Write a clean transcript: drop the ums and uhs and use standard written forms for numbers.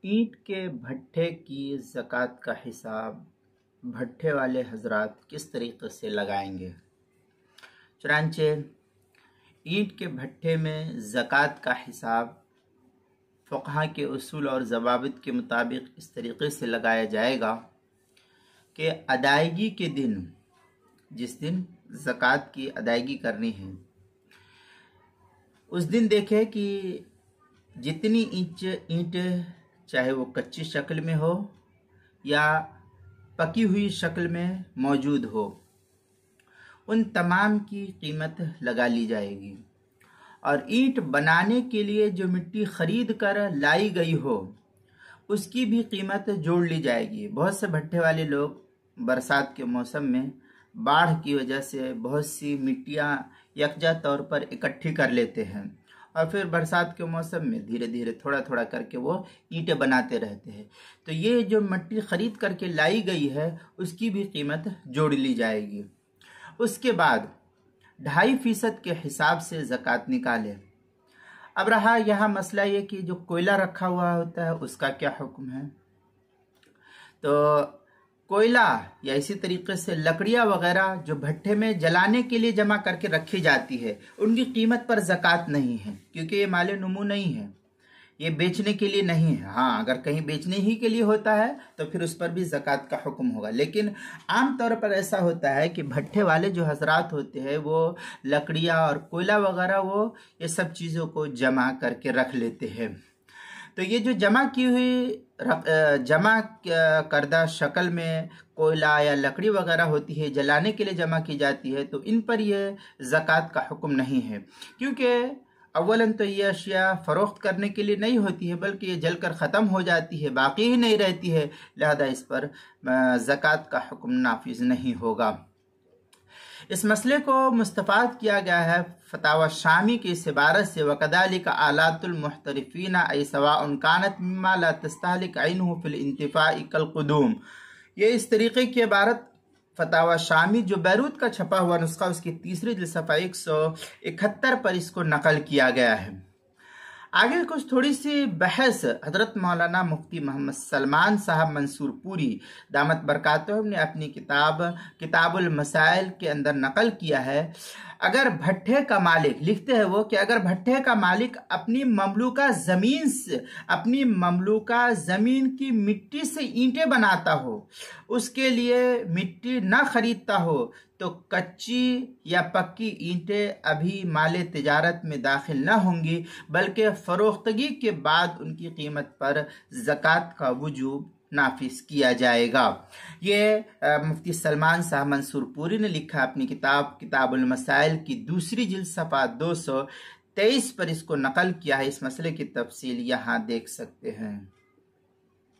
ईंट के भट्ठे की ज़कात का हिसाब भट्ठे वाले हजरात किस तरीके से लगाएंगे। चुनांचे ईंट के भट्ठे में ज़कात का हिसाब फ़ुक़हा के उसूल और ज़वाबित के मुताबिक इस तरीके से लगाया जाएगा कि अदायगी के दिन, जिस दिन ज़कात की अदायगी करनी है, उस दिन देखें कि जितनी ईंट चाहे वो कच्ची शक्ल में हो या पकी हुई शक्ल में मौजूद हो, उन तमाम की कीमत लगा ली जाएगी और ईंट बनाने के लिए जो मिट्टी खरीद कर लाई गई हो उसकी भी कीमत जोड़ ली जाएगी। बहुत से भट्ठे वाले लोग बरसात के मौसम में बाढ़ की वजह से बहुत सी मिट्टियाँ यकजा तौर पर इकट्ठी कर लेते हैं और फिर बरसात के मौसम में धीरे धीरे थोड़ा थोड़ा करके वो ईंटें बनाते रहते हैं। तो ये जो मिट्टी खरीद करके लाई गई है उसकी भी कीमत जोड़ ली जाएगी। उसके बाद 2.5% के हिसाब से ज़कात निकाले। अब रहा यहाँ मसला ये कि जो कोयला रखा हुआ होता है उसका क्या हुक्म है। तो कोयला या इसी तरीके से लकड़ियाँ वगैरह जो भट्ठे में जलाने के लिए जमा करके रखी जाती है, उनकी कीमत पर ज़कात नहीं है, क्योंकि ये माले नुमू नहीं है, ये बेचने के लिए नहीं है। हाँ, अगर कहीं बेचने ही के लिए होता है तो फिर उस पर भी ज़कात का हुक्म होगा। लेकिन आम तौर पर ऐसा होता है कि भट्ठे वाले जो हजरात होते हैं वो लकड़ियाँ और कोयला वगैरह वो ये सब चीज़ों को जमा करके रख लेते हैं। तो ये जो जमा करदा शक्ल में कोयला या लकड़ी वगैरह होती है, जलाने के लिए जमा की जाती है, तो इन पर यह ज़कात का हुक्म नहीं है, क्योंकि अव्वलन तो ये अशिया फ़रोख्त करने के लिए नहीं होती है, बल्कि ये जलकर ख़त्म हो जाती है, बाकी ही नहीं रहती है, लिहाजा इस पर ज़कात का हुक्म नाफिज नहीं होगा। इस मसले को मुस्तफ़ाद किया गया है फतावा शामी की इस इबारत से, वकदालिका आलातुल मुहतरिफीना ऐ सवाउन कानत मिम्मा ला तस्तहलिक ऐनुहु फिल इंतिफाई कल कुदूम। ये इस तरीके की इबारत फतावा शामी जो बैरूत का छपा हुआ नुस्खा उसकी तीसरी जिल्द सफ़ा 171 पर इसको नकल किया गया है। आगे कुछ थोड़ी सी बहस हजरत मौलाना मुफ्ती मोहम्मद सलमान साहब मंसूरपुरी दामत बरकातुहू ने अपनी किताबुल मसाइल के अंदर नकल किया है। अगर भट्ठे का मालिक, लिखते हैं वो कि अगर भट्ठे का मालिक अपनी ममलूका ज़मीन की मिट्टी से ईंटें बनाता हो, उसके लिए मिट्टी न खरीदता हो, तो कच्ची या पक्की ईंटें अभी माले तिजारत में दाखिल न होंगी, बल्कि फ़रोख्तगी के बाद उनकी कीमत पर ज़कात का वजूब नाफिज किया जाएगा। ये मुफ्ती सलमान साहब मंसूरपुरी ने लिखा अपनी किताबुल मसाइल की दूसरी जिल्द सफ़ा 223 पर इसको नकल किया है। इस मसले की तफसील यहाँ देख सकते हैं।